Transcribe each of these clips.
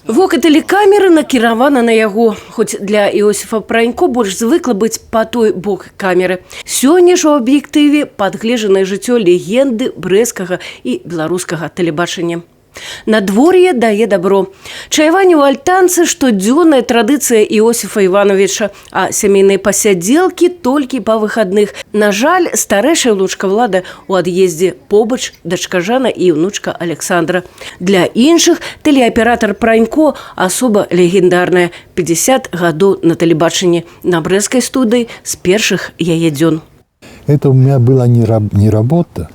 Вока тэлекамеры накіравана на яго, хоць для Іосіфа Пранько больш звыкла быць па той бок камеры. Сёння ж у аб'ектыве падгледжанае жыццё легенды брэсцкага і беларускага тэлебачання. Надвор'е дае добро. Чаяванне ў альтанцы штодзённая традыцыя Іосіфа Івановича, а сямейныя пасядзелкі толькі па выхадных. На жаль, старэйшая ўнучка Влада у ад'ездзе, побач дачка Жана і ўнучка Александра. Для іншых тэлеаператар Пранько асоба легендарная. 50 гадоў на тэлебачанні, на брэсцкай студыі з першых яе дзён. Это у меня была не работа,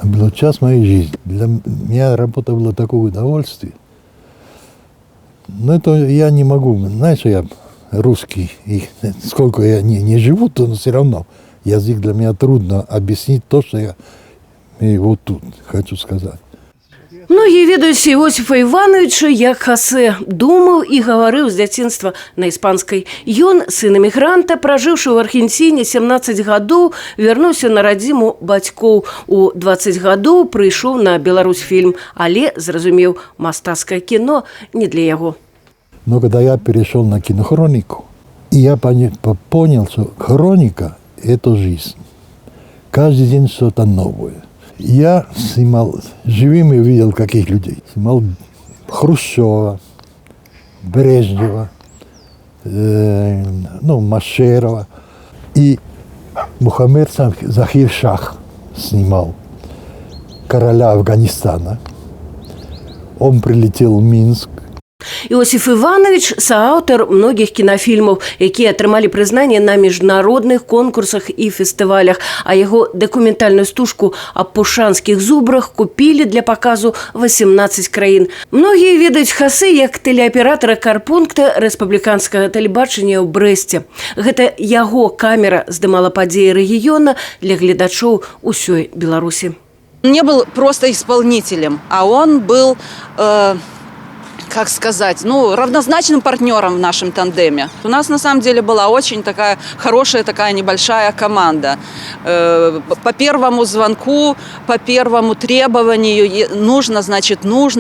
а был час моей жизни. Для меня работа была такое удовольствие. Но это я не могу. Знаешь, я русский, и сколько я не живу, то все равно язык для меня трудно объяснить то, что я и вот тут хочу сказать. Многие ведаюць Іосіфа Івановича як Хосе. Думаў і гаварыў з дзяцінства на іспанскай. Ён, сын эмігранта, пражыўшы ў Аргенціне 17 гадоў, вярнуўся на радзіму бацькоў. У 20 гадоў прыйшоў на Беларусьфільм, але зразумеў, мастацкае кіно не для яго. Но когда я перешел на кинохронику, и я понял, что хроника – это жизнь. Каждый день что-то новое. Я снимал живым и видел каких людей. Снимал Хрущева, Брежнева, Машерова. И Мухаммед Захир Шах снимал, короля Афганистана. Он прилетел в Минск. Іосіф Іванович – сааўтар многіх кінафільмаў, якія атрымалі прызнанне на міжнародных конкурсах і фестывалях, а яго дакументальную стужку аб пушанскіх зубрах купілі для паказу 18 краін. Многія ведаюць Хосе як тэлеаператара карпункта рэспубліканскага тэлебачання ў Брэсце. Гэта яго камера здымала падзеі рэгіёна для гледачоў усёй Беларусі. Он не был просто исполнителем, а он был... как сказать, равнозначным партнером в нашем тандеме. У нас на самом деле была очень такая хорошая, такая небольшая команда. По первому звонку, по первому требованию нужно,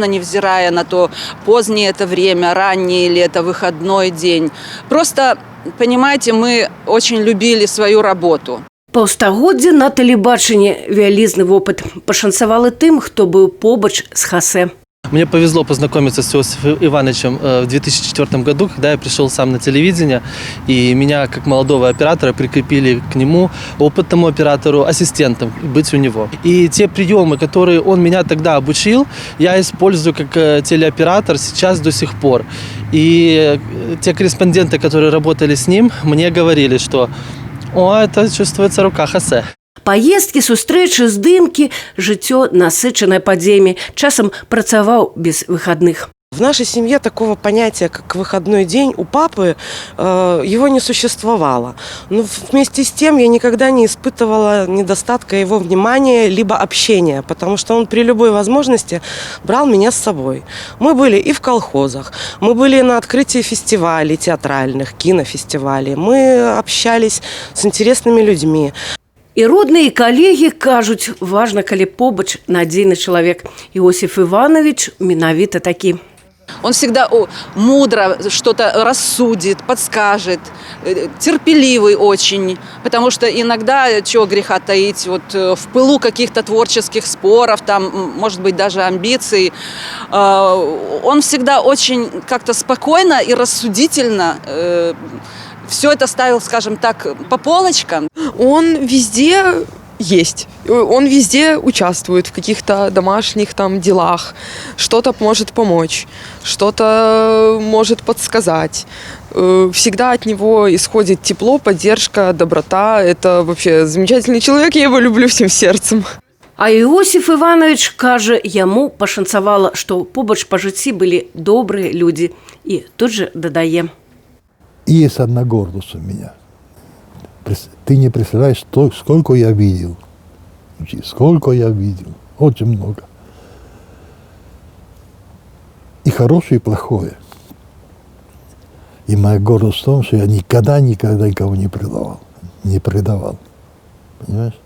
невзирая на то, позднее это время, раннее или это выходной день. Просто, понимаете, мы очень любили свою работу. Паўстагоддзя на тэлебачанні вялізны вопыт. Пашанцавала тым, хто быў побач з Хосе. Мне повезло познакомиться с Иосифом Ивановичем в 2004 году, когда я пришел сам на телевидение, и меня, как молодого оператора, прикрепили к нему, опытному оператору, ассистентом, быть у него. И те приемы, которые он меня тогда обучил, я использую как телеоператор сейчас до сих пор. И те корреспонденты, которые работали с ним, мне говорили, что это чувствуется рука Хосе. Паездкі, сустрэчы, здымкі, жыццё насычанае падзеямі, часам працаваў без выходных. В нашей семье такого понятия, как выходной день, у папы его не существовало. Но вместе с тем я никогда не испытывала недостатка его внимания либо общения, потому что он при любой возможности брал меня с собой. Мы были и в колхозах, мы были на открытии фестивалей театральных, кинофестивалей, мы общались с интересными людьми. І родныя і калегі кажуць, важна, калі побач надзейны чалавек. Іосіф Іванович менавіта такі. Он всегда мудро что-то рассудит, подскажет, терпеливый очень, потому что иногда, чего греха таить, в пылу каких-то творческих споров, там, может быть, даже амбиций, он всегда очень как-то спокойно и рассудительно все это ставил, скажем так, по полочкам. Он везде есть. Он везде участвует в каких-то домашних делах. Что-то может помочь, что-то может подсказать. Всегда от него исходит тепло, поддержка, доброта. Это вообще замечательный человек, я его люблю всем сердцем. А Іосіф Іванович кажа, яму пашанцавала, што побач па жыцці былі добрыя людзі. І тут же дадае. Есть одна гордость у меня. Ты не представляешь, сколько я видел. Сколько я видел. Очень много. И хорошее, и плохое. И моя гордость в том, что я никогда никого не предавал. Не предавал. Понимаешь?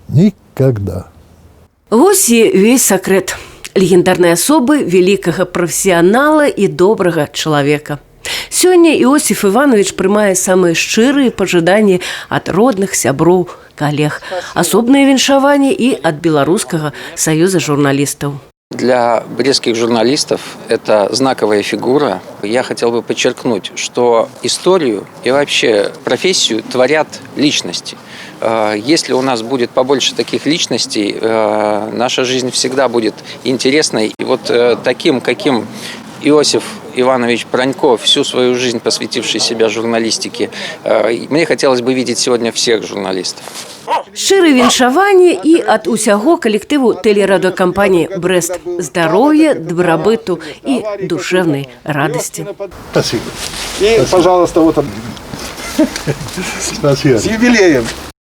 Никогда. Вось і весь сакрэт. легендарнай асобы, вялікага прафесіянала і добрага чалавека. Сёння Іосиф Іванович прымае самыя шчырыя пажаданні ад родных, сяброў, калег. Асобнае віншаванне і ад Беларускага саюза журналістаў. Для брестских журналистов это знаковая фигура. Я хотел бы подчеркнуть, что историю и вообще профессию творят личности. Если у нас будет побольше таких личностей, наша жизнь всегда будет интересной. И вот таким, каким Иосиф Иванович Пронько, всю свою жизнь посвятивший себя журналистике, мне хотелось бы видеть сегодня всех журналистов. Шчыры віншаванне і ад усяго калектыву тэлерадыёкампаніі «Брэст». Здароўя, дабрабыту і душэўнай радасці. Спасибо. И, пожалуйста, вот Спасибо. с юбилеем.